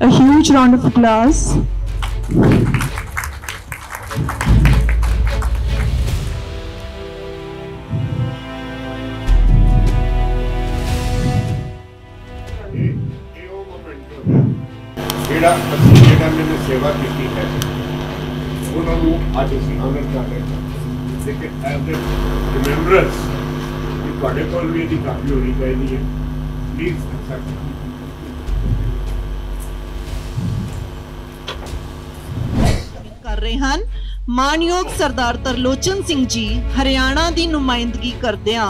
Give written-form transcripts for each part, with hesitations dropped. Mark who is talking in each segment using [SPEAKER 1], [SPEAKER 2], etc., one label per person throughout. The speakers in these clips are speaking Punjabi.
[SPEAKER 1] A huge round of applause.
[SPEAKER 2] ਜਿਹੜਾ ਮੈंने सेवा की है उन्होंने आज ਅਸੀਂ ਆਨਰ ਕਰ ਰਹੇ ਹਾਂ ਲੇਕਿਨ ਐਜ਼ ਅ ਰਿਮੈਂਬਰੈਂਸ ਤੁਹਾਡੇ ਕੋਲ ਵੀ ਇਹਦੀ ਕਾਪੀ ਹੋਣੀ ਚਾਹੀਦੀ ਹੈ ਪਲੀਜ਼ ਐਕਸੈਪਟ
[SPEAKER 3] ਕਰ ਰਹੇ ਹਨ। ਮਾਨਯੋਗ ਸਰਦਾਰ ਤਰਲੋਚਨ ਸਿੰਘ ਜੀ ਹਰਿਆਣਾ ਦੀ ਨੁਮਾਇੰਦਗੀ ਕਰਦਿਆਂ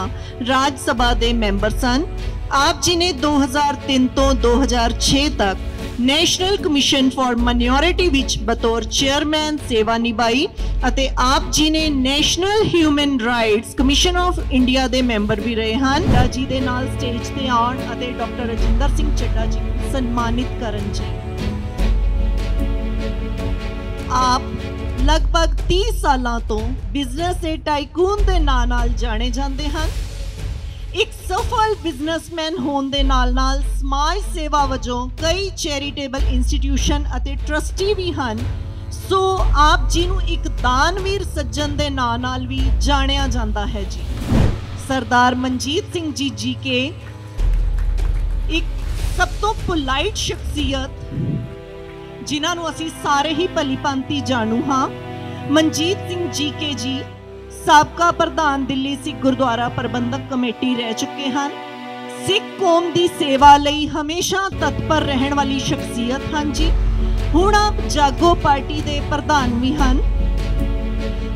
[SPEAKER 3] ਰਾਜ ਸਭਾ ਦੇ ਮੈਂਬਰ ਸਨ। ਆਪ ਜੀ ਨੇ 2003 ਤੋਂ 2006 ਤੱਕ ਨੈਸ਼ਨਲ ਕਮਿਸ਼ਨ ਫਾਰ ਮਾਈਨੋਰਿਟੀ ਵਿੱਚ ਬਤੌਰ ਚੇਅਰਮੈਨ ਸੇਵਾ ਨਿਭਾਈ ਅਤੇ ਆਪ ਜੀ ਨੇ national human rights commission of India ਦੇ ਮੈਂਬਰ ਵੀ ਰਹੇ ਹਨ। ਜੀ ਦੇ ਨਾਲ ਸਟੇਜ ਤੇ ਆਉਣ ਅਤੇ ਡਾਕਟਰ ਰਜਿੰਦਰ ਸਿੰਘ ਚੱਡਾ ਜੀ ਨੂੰ ਸਨਮਾਨਿਤ ਕਰਨ ਜੀ। ਆਪ ਲਗਭਗ 30 ਸਾਲਾਂ ਤੋਂ ਬਿਜ਼ਨਸ ਦੇ ਟਾਈਕੂਨ ਦੇ ਨਾਂ ਨਾਲ ਜਾਣੇ ਜਾਂਦੇ ਹਨ। ਇੱਕ ਸਫਲ ਬਿਜ਼ਨਸਮੈਨ ਹੋਣ ਦੇ ਨਾਲ-ਨਾਲ ਸਮਾਜ ਸੇਵਾ ਵਜੋਂ ਕਈ ਚੈਰੀਟੇਬਲ ਇੰਸਟੀਟਿਊਸ਼ਨ ਅਤੇ ਟਰਸਟੀ ਵੀ ਹਨ। ਸੋ ਆਪ ਜੀ ਨੂੰ ਇੱਕ ਦਾਨਵੀਰ ਸੱਜਣ ਦੇ ਨਾਂ ਨਾਲ ਵੀ ਜਾਣਿਆ ਜਾਂਦਾ ਹੈ ਜੀ। ਸਰਦਾਰ ਮਨਜੀਤ ਸਿੰਘ ਜੀ ਜੀਕੇ ਇੱਕ ਸਭ ਤੋਂ ਪੋਲਾਈਟ ਸ਼ਖਸੀਅਤ ਜਿਨ੍ਹਾਂ ਨੂੰ ਅਸੀਂ ਸਾਰੇ ਹੀ ਭਲੀ ਭਾਂਤੀ ਜਾਣੂ ਹਾਂ। ਮਨਜੀਤ ਸਿੰਘ ਜੀਕੇ ਜੀ ਸਾਬਕਾ ਪ੍ਰਧਾਨ ਦਿੱਲੀ ਸਿੱਖ ਗੁਰਦੁਆਰਾ ਪ੍ਰਬੰਧਕ ਕਮੇਟੀ ਰਹਿ ਚੁੱਕੇ ਹਨ। ਸਿੱਖ ਕੌਮ ਦੀ ਸੇਵਾ ਲਈ ਹਮੇਸ਼ਾ ਤਤਪਰ ਰਹਿਣ ਵਾਲੀ ਸ਼ਖਸੀਅਤ ਹਨ ਜੀ। ਹੁਣ ਆਪ ਜਾਗੋ ਪਾਰਟੀ ਦੇ ਪ੍ਰਧਾਨ ਵੀ ਹਨ।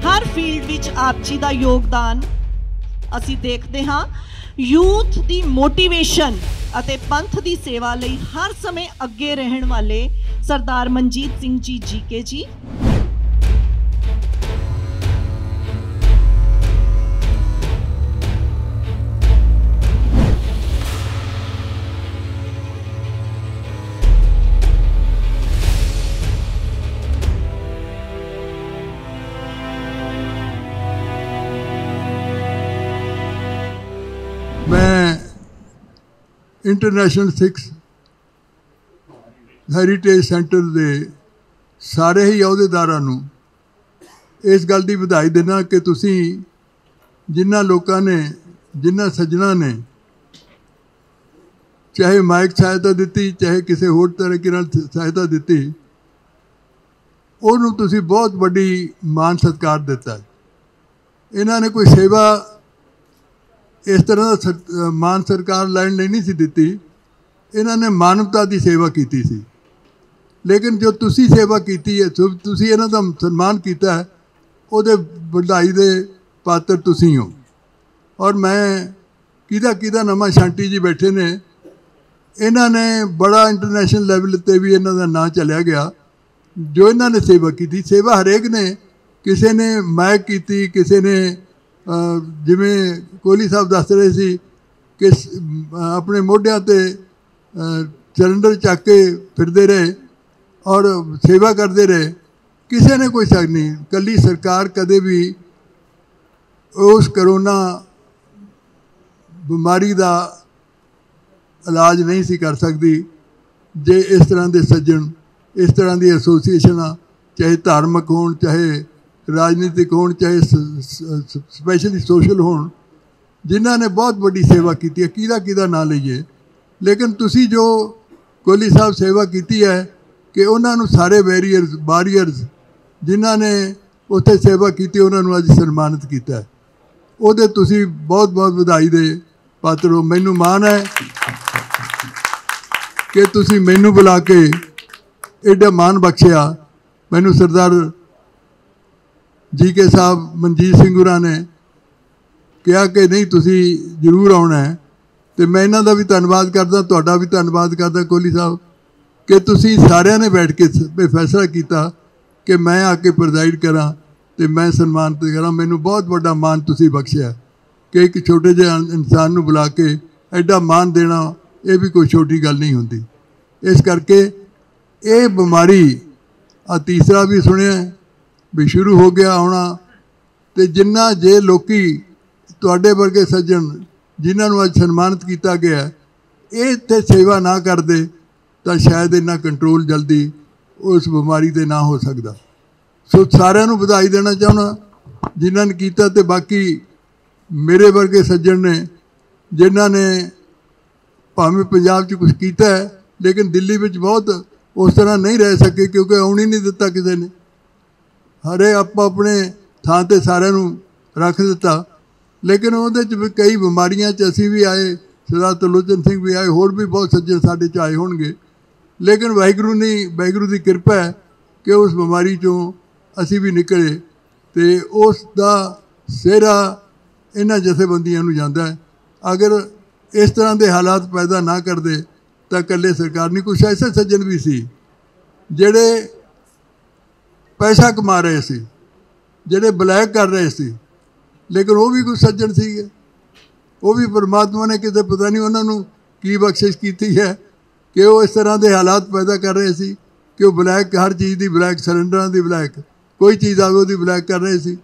[SPEAKER 3] ਹਰ ਫੀਲਡ ਵਿੱਚ ਆਪ ਜੀ ਦਾ ਯੋਗਦਾਨ ਅਸੀਂ ਦੇਖਦੇ ਹਾਂ। ਯੂਥ ਦੀ ਮੋਟੀਵੇਸ਼ਨ ਅਤੇ ਪੰਥ ਦੀ ਸੇਵਾ ਲਈ ਹਰ ਸਮੇਂ ਅੱਗੇ ਰਹਿਣ ਵਾਲੇ ਸਰਦਾਰ ਮਨਜੀਤ ਸਿੰਘ ਜੀ ਜੀਕੇ ਜੀ।
[SPEAKER 4] मैं इंटरनेशनल सिक्स ਹੈਰੀਟੇਜ ਸੈਂਟਰ ਦੇ ਸਾਰੇ ਹੀ ਅਹੁਦੇਦਾਰਾਂ ਨੂੰ ਇਸ ਗੱਲ ਦੀ ਵਧਾਈ ਦੇਣਾ ਕਿ ਤੁਸੀਂ ਜਿਨ੍ਹਾਂ ਲੋਕਾਂ ਨੇ ਜਿਨ੍ਹਾਂ ਸੱਜਣਾਂ ਨੇ ਚਾਹੇ ਮਾਇਕ ਸਹਾਇਤਾ ਦਿੱਤੀ ਚਾਹੇ ਕਿਸੇ ਹੋਰ ਤਰੀਕੇ ਨਾਲ ਸਹਾਇਤਾ ਦਿੱਤੀ ਉਹਨੂੰ ਤੁਸੀਂ ਬਹੁਤ ਵੱਡੀ ਮਾਨ ਸਤਿਕਾਰ ਦਿੱਤਾ। ਇਹਨਾਂ ਨੇ ਕੋਈ ਸੇਵਾ ਇਸ ਤਰ੍ਹਾਂ ਦਾ ਮਾਨ ਸਤਿਕਾਰ ਲੈਣ ਲਈ ਨਹੀਂ ਸੀ ਦਿੱਤੀ। ਇਹਨਾਂ ਨੇ ਮਾਨਵਤਾ ਦੀ ਸੇਵਾ ਕੀਤੀ ਸੀ। ਲੇਕਿਨ ਜੋ ਤੁਸੀਂ ਸੇਵਾ ਕੀਤੀ ਹੈ ਤੁਸੀਂ ਇਹਨਾਂ ਦਾ ਸਨਮਾਨ ਕੀਤਾ ਹੈ ਉਹਦੇ ਵਧਾਈ ਦੇ ਪਾਤਰ ਤੁਸੀਂ ਹੋ। ਔਰ ਮੈਂ ਕਿਹਦਾ ਨਵਾਂ ਸ਼ਾਂਟੀ ਜੀ ਬੈਠੇ ਨੇ ਇਹਨਾਂ ਨੇ ਬੜਾ ਇੰਟਰਨੈਸ਼ਨਲ ਲੈਵਲ 'ਤੇ ਵੀ ਇਹਨਾਂ ਦਾ ਨਾਂ ਚੱਲਿਆ ਗਿਆ ਜੋ ਇਹਨਾਂ ਨੇ ਸੇਵਾ ਕੀਤੀ। ਸੇਵਾ ਹਰੇਕ ਨੇ ਕਿਸੇ ਨੇ ਮਾਇਕ ਕੀਤੀ ਕਿਸੇ ਨੇ ਜਿਵੇਂ ਕੋਹਲੀ ਸਾਹਿਬ ਦੱਸ ਰਹੇ ਸੀ ਕਿ ਆਪਣੇ ਮੋਢਿਆਂ 'ਤੇ ਸਿਲੰਡਰ ਚੱਕ ਕੇ ਫਿਰਦੇ ਰਹੇ ਔਰ ਸੇਵਾ ਕਰਦੇ ਰਹੇ। ਕਿਸੇ ਨੇ ਕੋਈ ਸ਼ੱਕ ਨਹੀਂ ਇਕੱਲੀ ਸਰਕਾਰ ਕਦੇ ਵੀ ਉਸ ਕਰੋਨਾ ਬਿਮਾਰੀ ਦਾ ਇਲਾਜ ਨਹੀਂ ਸੀ ਕਰ ਸਕਦੀ ਜੇ ਇਸ ਤਰ੍ਹਾਂ ਦੇ ਸੱਜਣ ਇਸ ਤਰ੍ਹਾਂ ਦੀ ਐਸੋਸੀਏਸ਼ਨਾਂ ਚਾਹੇ ਧਾਰਮਿਕ ਹੋਣ ਚਾਹੇ ਰਾਜਨੀਤਿਕ ਹੋਣ ਚਾਹੇ ਸਪੈਸ਼ਲੀ ਸੋਸ਼ਲ ਹੋਣ ਜਿਨ੍ਹਾਂ ਨੇ ਬਹੁਤ ਵੱਡੀ ਸੇਵਾ ਕੀਤੀ ਹੈ। ਕਿਹਦਾ ਨਾਂ ਲਈਏ ਲੇਕਿਨ ਤੁਸੀਂ ਜੋ ਕੋਹਲੀ ਸਾਹਿਬ ਸੇਵਾ ਕੀਤੀ ਹੈ ਕਿ ਉਹਨਾਂ ਨੂੰ ਸਾਰੇ ਬਾਰੀਅਰਸ ਜਿਨ੍ਹਾਂ ਨੇ ਉੱਥੇ ਸੇਵਾ ਕੀਤੀ ਉਹਨਾਂ ਨੂੰ ਅੱਜ ਸਨਮਾਨਿਤ ਕੀਤਾ ਉਹਦੇ ਤੁਸੀਂ ਬਹੁਤ ਵਧਾਈ ਦੇ ਪਾਤਰ ਹੋ। ਮੈਨੂੰ ਮਾਣ ਹੈ ਕਿ ਤੁਸੀਂ ਮੈਨੂੰ ਬੁਲਾ ਕੇ ਐਡਾ ਮਾਣ ਬਖਸ਼ਿਆ। ਮੈਨੂੰ ਸਰਦਾਰ ਜੀਕੇ ਸਾਹਿਬ ਮਨਜੀਤ ਸਿੰਘ ਹੋਰਾਂ ਨੇ ਕਿਹਾ ਕਿ ਨਹੀਂ ਤੁਸੀਂ ਜ਼ਰੂਰ ਆਉਣਾ ਹੈ ਅਤੇ ਮੈਂ ਇਹਨਾਂ ਦਾ ਵੀ ਧੰਨਵਾਦ ਕਰਦਾ ਤੁਹਾਡਾ ਵੀ ਧੰਨਵਾਦ ਕਰਦਾ ਕੋਹਲੀ ਸਾਹਿਬ ਕਿ ਤੁਸੀਂ ਸਾਰਿਆਂ ਨੇ ਬੈਠ ਕੇ ਫੈਸਲਾ ਕੀਤਾ ਕਿ ਮੈਂ ਆ ਕੇ ਪ੍ਰਜ਼ਾਈਡ ਕਰਾਂ ਅਤੇ ਮੈਂ ਸਨਮਾਨਿਤ ਕਰਾਂ। ਮੈਨੂੰ ਬਹੁਤ ਵੱਡਾ ਮਾਣ ਤੁਸੀਂ ਬਖਸ਼ਿਆ ਕਿ ਇੱਕ ਛੋਟੇ ਜਿਹੇ ਇਨਸਾਨ ਨੂੰ ਬੁਲਾ ਕੇ ਐਡਾ ਮਾਣ ਦੇਣਾ ਇਹ ਵੀ ਕੋਈ ਛੋਟੀ ਗੱਲ ਨਹੀਂ ਹੁੰਦੀ। ਇਸ ਕਰਕੇ ਇਹ ਬਿਮਾਰੀ ਤੀਸਰਾ ਵੀ ਸੁਣਿਆ ਵੀ ਸ਼ੁਰੂ ਹੋ ਗਿਆ ਹੋਣਾ ਅਤੇ ਜਿੰਨਾ ਜੇ ਲੋਕੀ ਤੁਹਾਡੇ ਵਰਗੇ ਸੱਜਣ ਜਿਨ੍ਹਾਂ ਨੂੰ ਅੱਜ ਸਨਮਾਨਿਤ ਕੀਤਾ ਗਿਆ ਇਹ ਇੱਥੇ ਸੇਵਾ ਨਾ ਕਰਦੇ ਤਾਂ ਸ਼ਾਇਦ ਇੰਨਾ ਕੰਟਰੋਲ ਜਲਦੀ ਉਸ ਬਿਮਾਰੀ 'ਤੇ ਨਾ ਹੋ ਸਕਦਾ। ਸੋ ਸਾਰਿਆਂ ਨੂੰ ਵਧਾਈ ਦੇਣਾ ਚਾਹੁੰਦਾ ਜਿਨ੍ਹਾਂ ਨੇ ਕੀਤਾ, ਅਤੇ ਬਾਕੀ ਮੇਰੇ ਵਰਗੇ ਸੱਜਣ ਨੇ ਜਿਨ੍ਹਾਂ ਨੇ ਭਾਵੇਂ ਪੰਜਾਬ 'ਚ ਕੁਛ ਕੀਤਾ ਹੈ ਲੇਕਿਨ ਦਿੱਲੀ ਵਿੱਚ ਬਹੁਤ ਉਸ ਤਰ੍ਹਾਂ ਨਹੀਂ ਰਹਿ ਸਕੇ, ਕਿਉਂਕਿ ਆਉਣ ਹੀ ਨਹੀਂ ਦਿੱਤਾ ਕਿਸੇ ਨੇ। ਹਰੇ ਆਪੋ ਆਪਣੇ ਥਾਂ 'ਤੇ ਸਾਰਿਆਂ ਨੂੰ ਰੱਖ ਦਿੱਤਾ, ਲੇਕਿਨ ਉਹਦੇ 'ਚ ਵੀ ਕਈ ਬਿਮਾਰੀਆਂ 'ਚ ਅਸੀਂ ਵੀ ਆਏ, ਸਰਦਾਰ ਤਰਲੋਚਨ ਸਿੰਘ ਵੀ ਆਏ, ਹੋਰ ਵੀ ਬਹੁਤ ਸੱਜਣ ਸਾਡੇ 'ਚ ਆਏ ਹੋਣਗੇ, ਲੇਕਿਨ ਵਾਹਿਗੁਰੂ ਦੀ ਕਿਰਪਾ ਹੈ ਕਿ ਉਸ ਬਿਮਾਰੀ 'ਚੋਂ ਅਸੀਂ ਵੀ ਨਿਕਲੇ, ਅਤੇ ਉਸ ਦਾ ਸਿਹਰਾ ਇਹਨਾਂ ਜਥੇਬੰਦੀਆਂ ਨੂੰ ਜਾਂਦਾ ਹੈ। ਅਗਰ ਇਸ ਤਰ੍ਹਾਂ ਦੇ ਹਾਲਾਤ ਪੈਦਾ ਨਾ ਕਰਦੇ ਤਾਂ ਇਕੱਲੇ ਸਰਕਾਰ ਨਹੀਂ, ਕੁਛ ਐਸੇ ਸੱਜਣ ਵੀ ਸੀ ਜਿਹੜੇ ਪੈਸਾ ਕਮਾ ਰਹੇ ਸੀ, ਜਿਹੜੇ ਬਲੈਕ ਕਰ ਰਹੇ ਸੀ, ਲੇਕਿਨ ਉਹ ਵੀ ਕੁਛ ਸੱਜਣ ਸੀਗੇ। ਉਹ ਵੀ ਪਰਮਾਤਮਾ ਨੇ ਕਿਤੇ ਪਤਾ ਨਹੀਂ ਉਹਨਾਂ ਨੂੰ ਕੀ ਬਖਸ਼ਿਸ਼ ਕੀਤੀ ਹੈ ਕਿ ਉਹ ਇਸ ਤਰ੍ਹਾਂ ਦੇ ਹਾਲਾਤ ਪੈਦਾ ਕਰ ਰਹੇ ਸੀ ਕਿ ਉਹ ਬਲੈਕ, ਹਰ ਚੀਜ਼ ਦੀ ਬਲੈਕ, ਸਿਲੰਡਰਾਂ ਦੀ ਬਲੈਕ, ਕੋਈ ਚੀਜ਼ ਆਵੇ ਉਹਦੀ ਬਲੈਕ ਕਰ ਰਹੇ ਸੀ।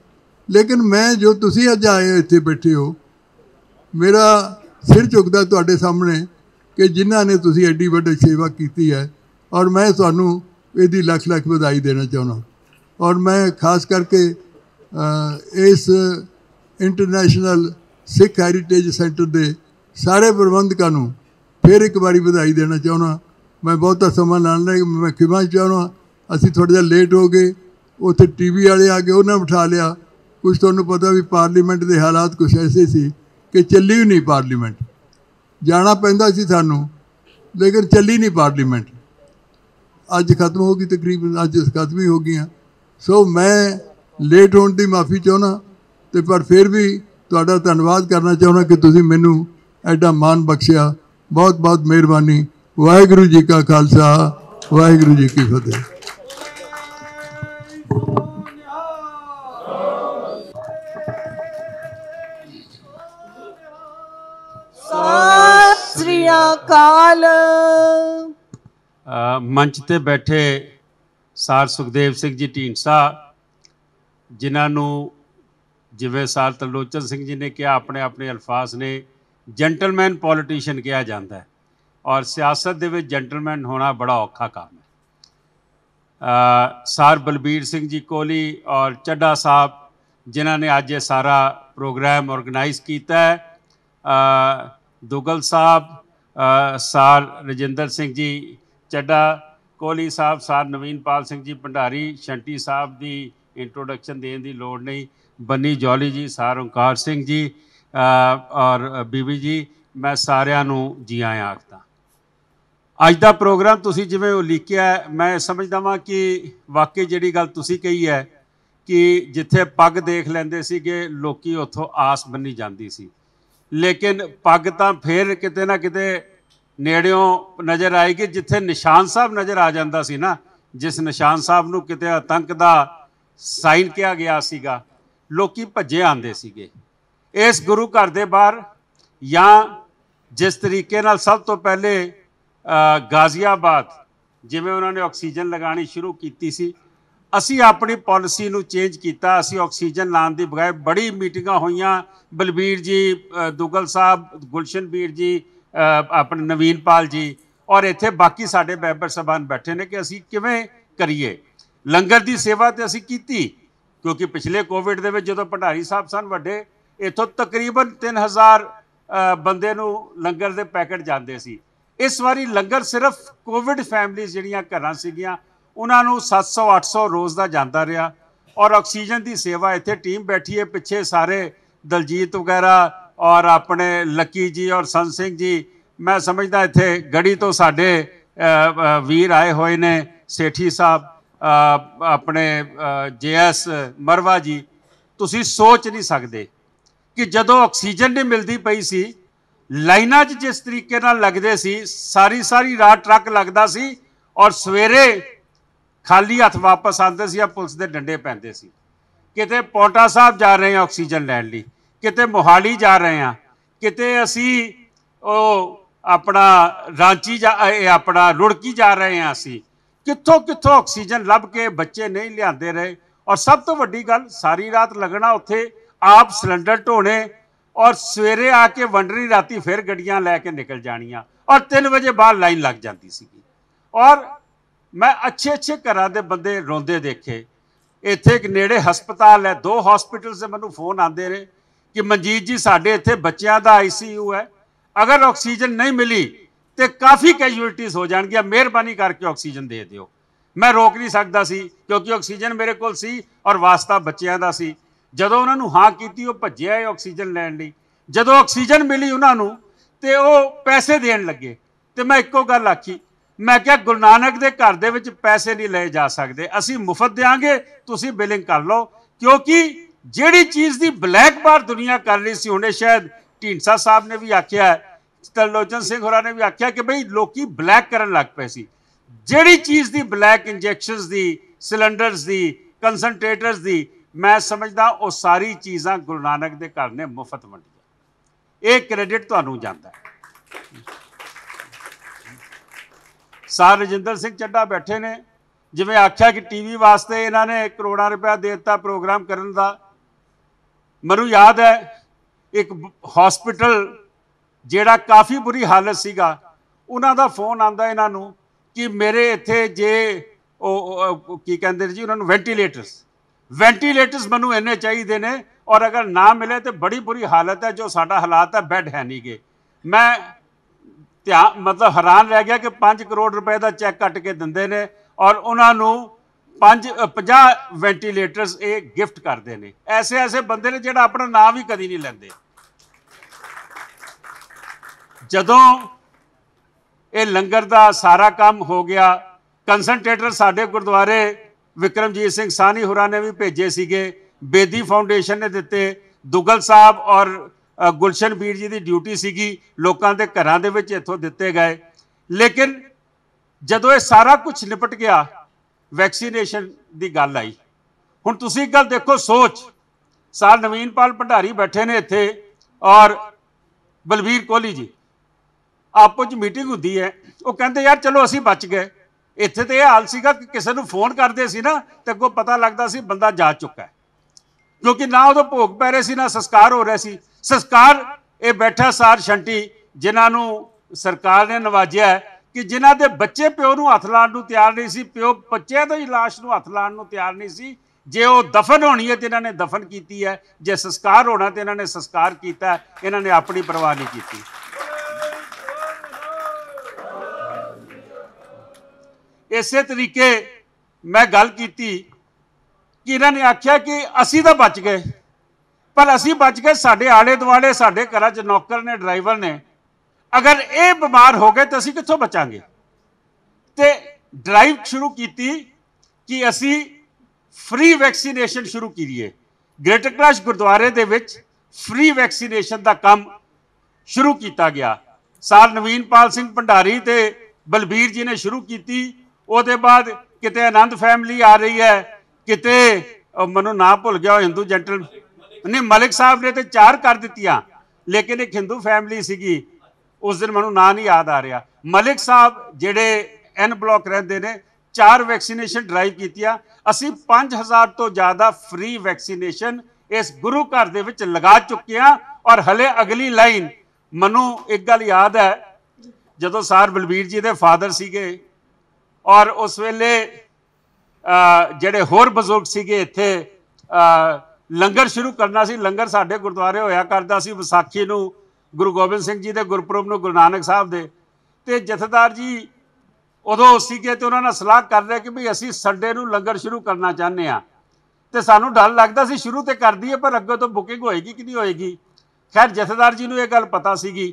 [SPEAKER 4] ਲੇਕਿਨ ਮੈਂ, ਜੋ ਤੁਸੀਂ ਅੱਜ ਆਏ ਹੋ, ਇੱਥੇ ਬੈਠੇ ਹੋ, ਮੇਰਾ ਸਿਰ ਝੁਕਦਾ ਤੁਹਾਡੇ ਸਾਹਮਣੇ ਕਿ ਜਿਨ੍ਹਾਂ ਨੇ ਤੁਸੀਂ ਐਡੀ ਵੱਡੀ ਸੇਵਾ ਕੀਤੀ ਹੈ, ਔਰ ਮੈਂ ਤੁਹਾਨੂੰ ਇਹਦੀ ਲੱਖ ਲੱਖ ਵਧਾਈ ਦੇਣਾ ਚਾਹੁੰਦਾ। ਔਰ ਮੈਂ ਖਾਸ ਕਰਕੇ ਇਸ ਇੰਟਰਨੈਸ਼ਨਲ ਸਿੱਖ ਹੈਰੀਟੇਜ ਸੈਂਟਰ ਦੇ ਸਾਰੇ ਪ੍ਰਬੰਧਕਾਂ ਨੂੰ ਫਿਰ ਇੱਕ ਵਾਰੀ ਵਧਾਈ ਦੇਣਾ ਚਾਹੁੰਦਾ। ਮੈਂ ਬਹੁਤਾ ਸਮਾਂ ਲਾਉਣ ਲਈ ਮੈਂ ਖਿਮਾ ਚਾਹੁੰਦਾ, ਅਸੀਂ ਥੋੜ੍ਹਾ ਜਿਹਾ ਲੇਟ ਹੋ ਗਏ, ਉੱਥੇ TV ਵਾਲੇ ਆ ਕੇ ਉਹਨਾਂ ਬਿਠਾ ਲਿਆ। ਕੁਛ ਤੁਹਾਨੂੰ ਪਤਾ ਵੀ ਪਾਰਲੀਮੈਂਟ ਦੇ ਹਾਲਾਤ ਕੁਛ ਐਸੇ ਸੀ ਕਿ ਚੱਲੀ ਵੀ ਨਹੀਂ ਪਾਰਲੀਮੈਂਟ, ਜਾਣਾ ਪੈਂਦਾ ਸੀ ਸਾਨੂੰ, ਲੇਕਿਨ ਚੱਲੀ ਨਹੀਂ ਪਾਰਲੀਮੈਂਟ। ਅੱਜ ਖਤਮ ਹੋ ਗਈ, ਤਕਰੀਬਨ ਅੱਜ ਖਤਮ ਹੀ ਹੋ ਗਈਆਂ। ਸੋ ਮੈਂ ਲੇਟ ਹੋਣ ਦੀ ਮਾफ़ੀ ਚਾਹੁੰਦਾ, ਅਤੇ ਪਰ ਫਿਰ ਵੀ ਤੁਹਾਡਾ ਧੰਨਵਾਦ ਕਰਨਾ ਚਾਹੁੰਦਾ ਕਿ ਤੁਸੀਂ ਮੈਨੂੰ ਐਡਾ ਮਾਣ ਬਖਸ਼ਿਆ। ਬਹੁਤ ਬਹੁਤ ਮਿਹਰਬਾਨੀ। ਵਾਹਿਗੁਰੂ ਜੀ ਕਾ ਖਾਲਸਾ, ਵਾਹਿਗੁਰੂ ਜੀ ਕੀ ਫਤਿਹ।
[SPEAKER 3] ਸਤਿ ਸ੍ਰੀ ਅਕਾਲ।
[SPEAKER 5] ਮੰਚ ਤੇ ਬੈਠੇ ਸਾਰ ਸੁਖਦੇਵ ਸਿੰਘ ਜੀ ਢੀਂਡਸਾ, ਜਿਨ੍ਹਾਂ ਨੂੰ ਜਿਵੇਂ ਸਾਰ ਤਰਲੋਚਨ ਸਿੰਘ ਜੀ ਨੇ ਕਿਹਾ, ਆਪਣੇ ਆਪਣੇ ਅਲਫਾਜ਼ ਨੇ, ਜੈਂਟਲਮੈਨ ਪੋਲੀਟੀਸ਼ੀਅਨ ਕਿਹਾ ਜਾਂਦਾ ਹੈ, ਔਰ ਸਿਆਸਤ ਦੇ ਵਿੱਚ ਜੈਂਟਲਮੈਨ ਹੋਣਾ ਬੜਾ ਔਖਾ ਕੰਮ ਹੈ। ਸਾਰ ਬਲਬੀਰ ਸਿੰਘ ਜੀ ਕੋਹਲੀ ਔਰ ਚੱਡਾ ਸਾਹਿਬ, ਜਿਨ੍ਹਾਂ ਨੇ ਅੱਜ ਇਹ ਸਾਰਾ ਪ੍ਰੋਗਰਾਮ ਔਰਗੇਨਾਈਜ਼ ਕੀਤਾ ਹੈ, ਦੁਗਲ ਸਾਹਿਬ, ਸਾਰ ਰਜਿੰਦਰ ਸਿੰਘ ਜੀ ਚੱਡਾ, ਕੋਹਲੀ ਸਾਹਿਬ, ਸਾਰ ਨਵੀਨਪਾਲ ਸਿੰਘ ਜੀ ਭੰਡਾਰੀ, ਸ਼ੰਟੀ ਸਾਹਿਬ ਦੀ ਇੰਟਰੋਡਕਸ਼ਨ ਦੇਣ ਦੀ ਲੋੜ ਨਹੀਂ, ਬੰਨੀ ਜੌਲੀ ਜੀ, ਸਾਰ ਓਂਕਾਰ ਸਿੰਘ ਜੀ ਔਰ ਬੀਬੀ ਜੀ, ਮੈਂ ਸਾਰਿਆਂ ਨੂੰ ਜੀ ਆਇਆਂ ਆਖਦਾ। ਅੱਜ ਦਾ ਪ੍ਰੋਗਰਾਮ ਤੁਸੀਂ ਜਿਵੇਂ ਉਲੀਕਿਆ, ਮੈਂ ਸਮਝਦਾ ਵਾਂ ਕਿ ਵਾਕਈ ਜਿਹੜੀ ਗੱਲ ਤੁਸੀਂ ਕਹੀ ਹੈ ਕਿ ਜਿੱਥੇ ਪੱਗ ਦੇਖ ਲੈਂਦੇ ਸੀਗੇ ਲੋਕੀ, ਉੱਥੋਂ ਆਸ ਬੰਨੀ ਜਾਂਦੀ ਸੀ, ਲੇਕਿਨ ਪੱਗ ਤਾਂ ਫਿਰ ਕਿਤੇ ਨਾ ਕਿਤੇ ਨੇੜਿਓਂ ਨਜ਼ਰ ਆਏਗੀ ਜਿੱਥੇ ਨਿਸ਼ਾਨ ਸਾਹਿਬ ਨਜ਼ਰ ਆ ਜਾਂਦਾ ਸੀ ਨਾ। ਜਿਸ ਨਿਸ਼ਾਨ ਸਾਹਿਬ ਨੂੰ ਕਿਤੇ ਆਤੰਕ ਦਾ ਸਾਈਨ ਕਿਹਾ ਗਿਆ ਸੀਗਾ, ਲੋਕੀ ਭੱਜੇ ਆਉਂਦੇ ਸੀਗੇ ਇਸ ਗੁਰੂ ਘਰ ਦੇ ਬਾਹਰ। ਜਾਂ ਜਿਸ ਤਰੀਕੇ ਨਾਲ ਸਭ ਤੋਂ ਪਹਿਲੇ ਗਾਜ਼ੀਆਬਾਦ, ਜਿਵੇਂ ਉਹਨਾਂ ਨੇ ਆਕਸੀਜਨ ਲਗਾਉਣੀ ਸ਼ੁਰੂ ਕੀਤੀ ਸੀ, ਅਸੀਂ ਆਪਣੀ ਪਾਲਿਸੀ ਨੂੰ ਚੇਂਜ ਕੀਤਾ। ਅਸੀਂ ਆਕਸੀਜਨ ਲਾਉਣ ਦੀ ਬਜਾਏ ਬੜੀ ਮੀਟਿੰਗਾਂ ਹੋਈਆਂ, ਬਲਬੀਰ ਜੀ, ਦੁਗਲ ਸਾਹਿਬ, ਗੁਲਸ਼ਨ ਵੀਰ ਜੀ, ਆਪਣੇ ਨਵੀਨਪਾਲ ਜੀ, ਔਰ ਇੱਥੇ ਬਾਕੀ ਸਾਡੇ ਮੈਂਬਰ ਸਾਹਿਬਾਨ ਬੈਠੇ ਨੇ ਕਿ ਅਸੀਂ ਕਿਵੇਂ ਕਰੀਏ। ਲੰਗਰ ਦੀ ਸੇਵਾ ਤਾਂ ਅਸੀਂ ਕੀਤੀ, ਕਿਉਂਕਿ ਪਿਛਲੇ ਕੋਵਿਡ ਦੇ ਵਿੱਚ ਜਦੋਂ ਭੰਡਾਰੀ ਸਾਹਿਬ ਸਨ ਵੱਡੇ, ਇੱਥੋਂ ਤਕਰੀਬਨ 3000 ਬੰਦੇ ਨੂੰ ਲੰਗਰ ਦੇ ਪੈਕਟ ਜਾਂਦੇ ਸੀ। ਇਸ ਵਾਰੀ ਲੰਗਰ ਸਿਰਫ ਕੋਵਿਡ ਫੈਮਲੀਜ਼ ਜਿਹੜੀਆਂ ਘਰਾਂ ਸੀਗੀਆਂ ਉਹਨਾਂ ਨੂੰ 700-800 ਰੋਜ਼ ਦਾ ਜਾਂਦਾ ਰਿਹਾ। ਔਰ ਆਕਸੀਜਨ ਦੀ ਸੇਵਾ, ਇੱਥੇ ਟੀਮ ਬੈਠੀ ਹੈ ਪਿੱਛੇ, ਸਾਰੇ ਦਲਜੀਤ ਵਗੈਰਾ ਔਰ ਆਪਣੇ ਲੱਕੀ ਜੀ ਔਰ ਸੰਤ ਸਿੰਘ ਜੀ, ਮੈਂ ਸਮਝਦਾ ਇੱਥੇ ਗੜੀ ਤੋਂ ਸਾਡੇ ਵੀਰ ਆਏ ਹੋਏ ਨੇ, ਸੇਠੀ ਸਾਹਿਬ, ਆਪਣੇ JS ਮਰਵਾ ਜੀ। ਤੁਸੀਂ ਸੋਚ ਨਹੀਂ ਸਕਦੇ ਕਿ ਜਦੋਂ ਆਕਸੀਜਨ ਨਹੀਂ ਮਿਲਦੀ ਪਈ ਸੀ, ਲਾਈਨਾਂ 'ਚ ਜਿਸ ਤਰੀਕੇ ਨਾਲ ਲੱਗਦੇ ਸੀ, ਸਾਰੀ ਰਾਤ ਟਰੱਕ ਲੱਗਦਾ ਸੀ ਔਰ ਸਵੇਰੇ ਖਾਲੀ ਹੱਥ ਵਾਪਸ ਆਉਂਦੇ ਸੀ, ਜਾਂ ਪੁਲਿਸ ਦੇ ਡੰਡੇ ਪੈਂਦੇ ਸੀ। ਕਿਤੇ ਪੌਂਟਾ ਸਾਹਿਬ ਜਾ ਰਹੇ ਹਾਂ ਆਕਸੀਜਨ ਲੈਣ ਲਈ, ਕਿਤੇ ਮੋਹਾਲੀ ਜਾ ਰਹੇ ਹਾਂ, ਕਿਤੇ ਅਸੀਂ ਉਹ ਆਪਣਾ ਰਾਂਚੀ ਆਪਣਾ ਰੁੜਕੀ ਜਾ ਰਹੇ ਹਾਂ। ਅਸੀਂ ਕਿੱਥੋਂ ਆਕਸੀਜਨ ਲੱਭ ਕੇ ਬੱਚੇ ਨਹੀਂ ਲਿਆਂਦੇ ਰਹੇ। ਔਰ ਸਭ ਤੋਂ ਵੱਡੀ ਗੱਲ, ਸਾਰੀ ਰਾਤ ਲੱਗਣਾ ਉੱਥੇ, ਆਪ ਸਿਲੰਡਰ ਢੋਣੇ ਔਰ ਸਵੇਰੇ ਆ ਕੇ ਵੰਡਣੀ, ਰਾਤੀ ਫਿਰ ਗੱਡੀਆਂ ਲੈ ਕੇ ਨਿਕਲ ਜਾਣੀਆਂ, ਔਰ 3 ਵਜੇ ਬਾਅਦ ਲਾਈਨ ਲੱਗ ਜਾਂਦੀ ਸੀਗੀ। और मैं अच्छे अच्छे घरां दे बंदे रोंदे देखे। इत्थे एक नेड़े हस्पताल है, 2 हॉस्पिटल से मैनू फोन आते रहे कि मनजीत जी साढ़े इत्थे बच्चों का ICU है, अगर ऑक्सीजन नहीं मिली तो काफ़ी कैजुअलिटीज़ हो जाएगी, मेहरबानी करके ऑक्सीजन दे दिओ। मैं रोक नहीं सकता सी क्योंकि ऑक्सीजन मेरे को सी और वास्ता बच्चों का सी। जदों उन्होंने हाँ की भज्जे आए ऑक्सीजन लैन लई, जदों ऑक्सीजन मिली उन्होंने तो वो पैसे देन लगे। तो मैं एको गल आखी, मैं क्या गुरु नानक के घर दे विच पैसे नहीं ले जा सकते, असी मुफ्त देंगे, तुसी बिलिंग कर लो। क्योंकि जिहड़ी चीज़ की ब्लैक बार दुनिया कर रही सी, हुणे शायद ढींडसा साहब ने भी आख्या, तरलोचन सिंह होरां ने भी आख्या कि बई लोकी ब्लैक करन लग पे सी। जिहड़ी चीज़ की ब्लैक इंजैक्शनस की, सिलेंडरस की, कंसनट्रेटर्स की, मैं समझदा वो सारी चीज़ां गुरु नानक के घर ने मुफ्त वंडियां। ये क्रेडिट तुहानूं जांदा है। सार रजिंदर सिंह चड्ढा बैठे ने, जिवें आख्या कि TV वास्ते इन्होंने करोड़ों रुपया देता प्रोग्राम करने का। मैनूं याद है एक हॉस्पिटल जिहड़ा काफ़ी बुरी हालत सीगा, उन्हां दा फोन आंदा इन्हों कि मेरे इत्थे जे की कहंदे जी उन्होंने वेंटीलेटर्स मैनूं इन्ने चाहिए ने, और अगर ना मिले तो बड़ी बुरी हालत है, जो साडा हालात है बैड है नहीं गे। मैं मतलब हैरान रह गया कि 5 करोड़ रुपए का चैक कट के दिंदे ने और उन्होंने 50 वेंटीलेटर्स ये गिफ्ट करते हैं। ऐसे ऐसे बंदे ने जिहड़ा अपना नाम भी कदी नहीं लेंदे। जदों ये लंगर का सारा काम हो गया, कंसनट्रेटर साडे गुरुद्वारे विक्रमजीत सिंह साहनी होरां ने भी भेजे सीगे, बेदी फाउंडेशन ने दिते, दुगल साहब और गुलशन बीर जी की ड्यूटी सीगी, लोगों के घरों दे विच इत्थों दिते गए। लेकिन जदों ये सारा कुछ निपट गया, वैक्सीनेशन की गल आई। हुण तुसीं एक गल देखो, सोच सार नवीनपाल भंडारी बैठे ने इत्थे और बलबीर कोहली जी, आपो च मीटिंग हुंदी है, वो कहते यार चलो असीं बच गए। इत्थे तो यह हाल सीगा कि किसी नूं फोन करते सी ना तो अगों पता लगता सी बंदा जा चुका है, क्योंकि ना उदों भोग पै रहे सी ना संस्कार हो रहे सी। संस्कार ये बैठा सार शंटी जिन्होंने सरकार ने नवाजिया है कि जिन्हों के बच्चे प्यो नूं हथ लाउण नूं तैयार नहीं सी, प्यो बच्चे की लाश नूं हथ लाउण नूं तैयार नहीं सी। जे वो दफन होनी है तो इन्होंने दफन की है, जे संस्कार होना तो इन्होंने संस्कार किया है, इन्होंने अपनी परवाह नहीं की। इसे तरीके मैं गल की कि इन्होंने आख्या कि असी तो बच गए, पर असी बच गए, साढ़े आले दुआले साढ़े घर च नौकर ने, ड्राइवर ने, अगर ये बीमार हो गए तो असी कित्थों बचांगे। तो ड्राइव शुरू की कि असी फ्री वैक्सीनेशन शुरू कीजिए। ग्रेटर कैलाश गुरुद्वारे दे विच फ्री वैक्सीनेशन का काम शुरू किया गया। सार नवीनपाल सिंह भंडारी ते बलबीर जी ने शुरू की। उसदे बाद किते आनंद फैमिली आ रही है, किते मैनूं नाम भुल गया, हिंदू जेंटल नहीं, मलिक साहब ने तो 4 कर दित्तियां, लेकिन एक हिंदू फैमिली सीगी, उस दिन मैनूं नाम नहीं याद आ रहा। मलिक साहब जिहड़े N ब्लॉक रहिंदे ने, 4 वैक्सीनेशन ड्राइव कीतियां। असीं 5000 तो ज़्यादा फ्री वैक्सीनेशन इस गुरु घर दे विच लगा चुके हैं। और हले अगली लाइन मैनूं एक गल याद है, जदों सार बलबीर जी दे फादर सीगे और उस वेले जिहड़े होर बजुर्ग सीगे इत्थे लंगर शुरू करना सी। लंगर साडे गुरुद्वारे होया करदा सी विसाखी नूं, गुरु गोबिंद सिंह जी दे गुरपुरब नूं, गुरु नानक साहब दे। ते जथेदार जी उदों सीगे ते उन्हां नाल सलाह कर रहे कि भी असीं संडे नूं लंगर शुरू करना चाहते हैं। तो सानूं डर लगदा सी शुरू तो कर दईए, पर अग्गों तो बुकिंग होएगी कि नहीं होएगी। खैर जथेदार जी नूं ये गल पता सीगी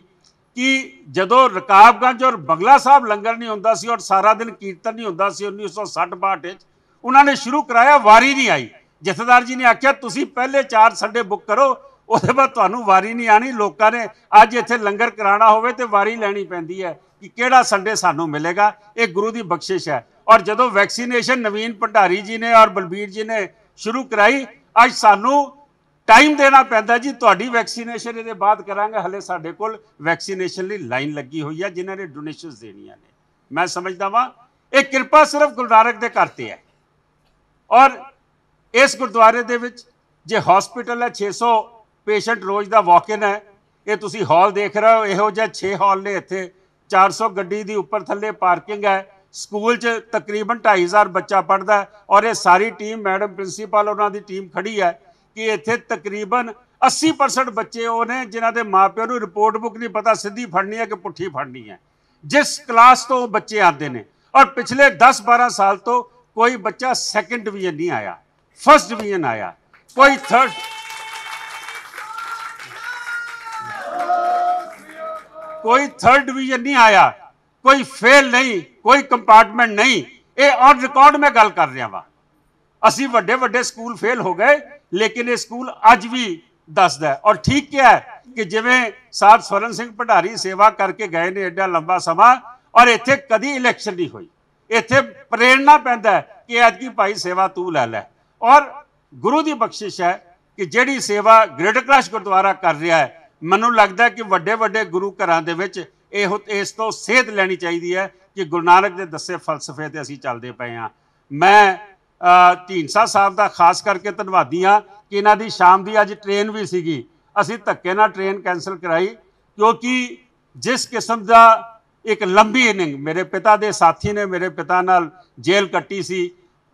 [SPEAKER 5] कि जदों रकाबगंज और बंगला साहब लंगर नहीं होंदा सी और सारा दिन कीर्तन नहीं होंदा सी 1960-62 उन्होंने शुरू कराया, वारी नहीं आई। जथेदार जी ने आख्या तुसीं पहले 4 संडे बुक करो, उसके बाद तुहानूं वारी नहीं आनी। लोगों ने अज इत्थे लंगर कराना होवे ते वारी लैनी पैंदी है कि किहड़ा संडे सानूं मिलेगा। ये गुरु की बख्शिश है। और जदों वैक्सीनेशन नवीन भंडारी जी ने और बलबीर जी ने शुरू कराई, अज सानूं टाइम देना पैंदा जी, तुहाडी वैक्सीनेशन इहदे बाद करांगे। हले साडे कोल वैक्सीनेशन लई लाइन लगी हुई है जिन्हां ने डोनेशनस देनियां ने। मैं समझदा वां ये किरपा सिर्फ गुरु नानक दे घर ते है। और इस गुरुद्वारे दे विच जे हॉस्पिटल है, 600 पेशेंट रोज़ का वॉक इन है। ये तुसीं हॉल देख रहे हो, इहो जिहा 6 हॉल ने इत्थे, 400 गड्डी दी उपर थल्ले पार्किंग है, ਸਕੂਲ 'ਚ ਤਕਰੀਬਨ 2,500 ਬੱਚਾ ਪੜ੍ਹਦਾ ਔਰ ਇਹ ਸਾਰੀ ਟੀਮ ਮੈਡਮ ਪ੍ਰਿੰਸੀਪਲ ਉਹਨਾਂ ਦੀ ਟੀਮ ਖੜੀ ਹੈ ਕਿ ਇੱਥੇ ਤਕਰੀਬਨ 80% ਬੱਚੇ ਉਹ ਨੇ ਜਿਨ੍ਹਾਂ ਦੇ ਮਾਪਿਆਂ ਨੂੰ ਰਿਪੋਰਟ ਬੁੱਕ ਨਹੀਂ ਪਤਾ ਸਿੱਧੀ ਫੜਨੀ ਹੈ ਕਿ ਪੁੱਠੀ ਫੜਨੀ ਹੈ। ਜਿਸ ਕਲਾਸ ਤੋਂ ਬੱਚੇ ਆਉਂਦੇ ਨੇ ਔਰ ਪਿਛਲੇ 10-12 ਸਾਲ ਤੋਂ ਕੋਈ ਬੱਚਾ ਸੈਕੰਡ ਡਿਵੀਜ਼ਨ ਨਹੀਂ ਆਇਆ, फर्स्ट डिवीजन आया, कोई थर्ड डिवीजन नहीं आया, कोई फेल नहीं, कोई कंपार्टमेंट नहीं। ये ऑन रिकॉर्ड में गल कर रहा वा। असी वड्डे वड्डे स्कूल फेल हो गए लेकिन ये स्कूल अज भी दसदा है। और ठीक क्या है कि जिवें साध स्वरण सिंह भंडारी सेवा करके गए ने एडा लंबा समा और इत्थे कदी इलैक्शन नहीं हुई, इत्थे प्रेरणा पैंदा है कि अज की भाई सेवा तू लै लै। और गुरु की बख्शिश है कि जिहड़ी सेवा ग्रेटर कैलाश गुरुद्वारा कर रहा है, मैनूं लगदा है कि वड्डे वड्डे गुरु घरां दे विच इस तो सेध लैनी चाहिए है कि गुरु नानक दे दस्से फलसफे ते असीं चलदे पए हां। मैं ढींडसा साहब का खास करके धन्नवादी हाँ कि इन्हां दी शाम की अज ट्रेन भी सीगी, असीं धक्के नाल ट्रेन कैंसल कराई क्योंकि जिस किस्म का एक लंबी इनिंग मेरे पिता के साथी ने मेरे पिता नाल जेल कट्टी सी।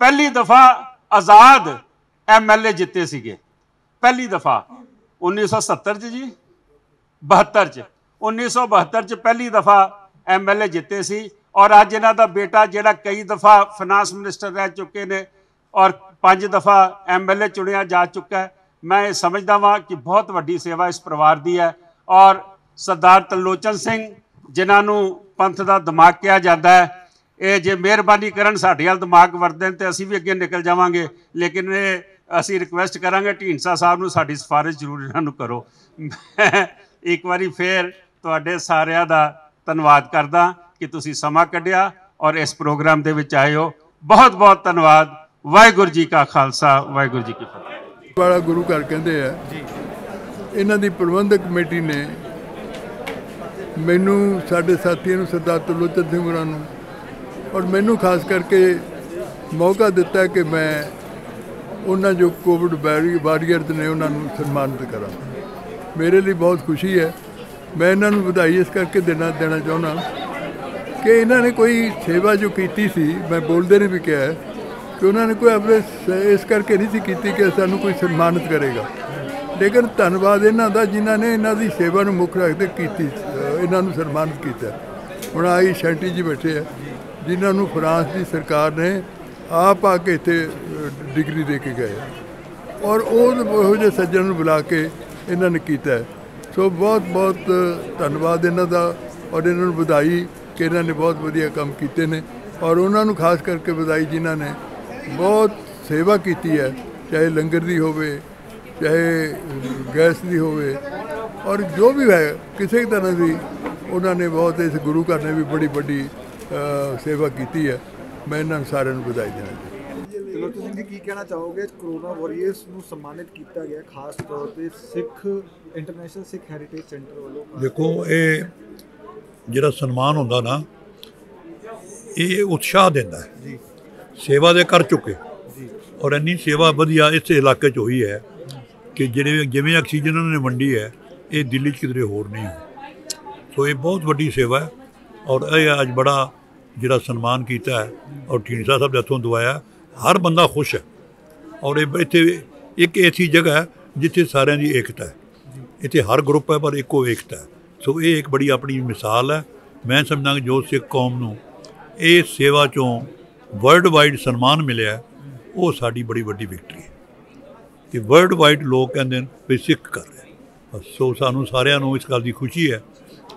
[SPEAKER 5] पहली दफ़ा आज़ाद MLA जिते सीगे, पहली दफ़ा 1970 जी 72 1972 पहली दफ़ा MLA जिते सी। और अज इन्हां दा बेटा जिहड़ा कई दफ़ा फाइनांस मिनिस्टर रह चुके ने और 5 दफ़ा MLA चुनिया जा चुका है। मैं समझदा वां कि बहुत वड्डी सेवा इस परिवार की है। और सरदार तरलोचन सिंह जिन्हां नूं पंथ दा दिमाग कहा जाता है, ये जे मेहरबानी करन साडे वाल दिमाग वरतन ते असीं भी अगे निकल जावांगे। लेकिन ये असीं रिक्वेस्ट करांगे ढींडसा साहब नूं साडी सिफारिश जरूर इन्हां नूं करो। मैं एक बारी फिर तुहाडे सारिਆਂ ਦਾ ਧੰਨਵਾਦ करदा कि तुसीं समा कढिया और इस प्रोग्राम दे विच आए हो। बहुत बहुत धन्नवाद। वाहिगुरू जी का खालसा, वाहिगुरू जी की फतेह।
[SPEAKER 4] वाला गुरु घर कहते हैं, इन्हां दी प्रबंधक कमेटी ने मैनू साडे साथियों सरदार तरलोचन सिंह होरां नूं और मैनू खास करके मौका दिता कि मैं उन्हां जो कोविड वारियर्स ने उन्होंने सन्मानित करा। मेरे लिए बहुत खुशी है। मैं इन्होंने बधाई इस करके देना चाहना कि इन्होंने कोई सेवा जो की सी, मैं बोलते ने भी कहा है कि उन्होंने कोई अपने इस करके नहीं सी की कि सानू कोई सन्मानित करेगा, लेकिन धन्यवाद इन्हों का जिन्होंने इन्हों की सेवा को मुख रखते की इन्हों सन्मानित किया। हुण आई शैंटी जी बैठे है जिन्होंने फ्रांस की सरकार ने आप आके इत्थे डिग्री दे के गए और वो जो सज्जन बुला के इन्होंने किया है। सो बहुत बहुत धन्यवाद इन्हों का और इन्होंने बधाई कि इन्होंने बहुत वधिया काम किए हैं। और उन्होंने खास करके बधाई जिन्होंने बहुत सेवा की है, चाहे लंगर की होवे चाहे गैस की होवे और जो भी है किसी तरह की उन्होंने बहुत इस गुरु घर ने भी बड़ी बड़ी सेवा की है। मैं इन्होंने सारे बधाई देना चाहिए।
[SPEAKER 6] तरलोचन सिंह जी की कहना चाहोगे, कोरोना वॉरियर्स को सम्मानित किया गया खास तौर पर Sikh international Sikh heritage centre वालों?
[SPEAKER 7] देखो ये जिहड़ा सन्मान होंदा ना ये उत्साह देता है, सेवा दे कर चुके और इन्नी सेवा वधिया इस इलाके च हुई है कि जिवें ऑक्सीजन उन्होंने वंडी है ये दिल्ली किधरे होर नहीं हुई। सो ये बहुत वड्डी सेवा है और ये अज बड़ा जिहड़ा सन्मान किया है और ढींडसा साहब ने इत्थों दवाया, हर बंदा खुश है। और इत्थे एक ऐसी जगह है जिथे सारिਆਂ ਦੀ एकता है, इत्थे हर ग्रुप है पर एको एकता है। सो ये एक बड़ी अपनी मिसाल है। मैं समझदा कि जो सिख कौम नूं ये सेवा चों वर्ल्ड वाइड सन्मान मिलिया वो साड़ी बड़ी वड्डी विक्टरी है कि वर्ल्ड वाइड लोग कहते हैं भी सिख कर रहे। सो सानू सारिਆਂ ਨੂੰ इस गल की खुशी है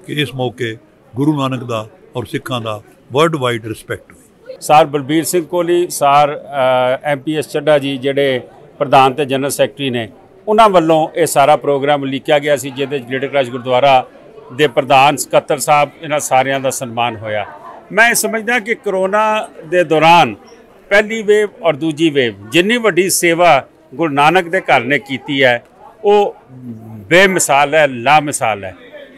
[SPEAKER 7] कि इस मौके गुरु नानक का और सिखां का वर्ल्ड वाइड रिस्पैक्ट हुई।
[SPEAKER 5] सार बलबीर सिंह कोहली, सार MPS ਚੱਡਾ जी ਜਿਹੜੇ प्रधान ਤੇ जनरल सैकटरी ने उन्हां ਵੱਲੋਂ ਇਹ सारा प्रोग्राम लिखा गया सी ਜਿਹਦੇ ग्रेटर कैलाश गुरुद्वारा ਦੇ प्रधान ਸਕੱਤਰ ਸਾਹਿਬ ਇਹਨਾਂ ਸਾਰਿਆਂ ਦਾ ਸਨਮਾਨ ਹੋਇਆ। मैं समझदा कि कोरोना ਦੇ दौरान पहली वेव और दूजी वेव जिन्नी वड्डी सेवा गुरु नानक ਦੇ घर ने की है वो बेमिसाल है, लामिसाल है।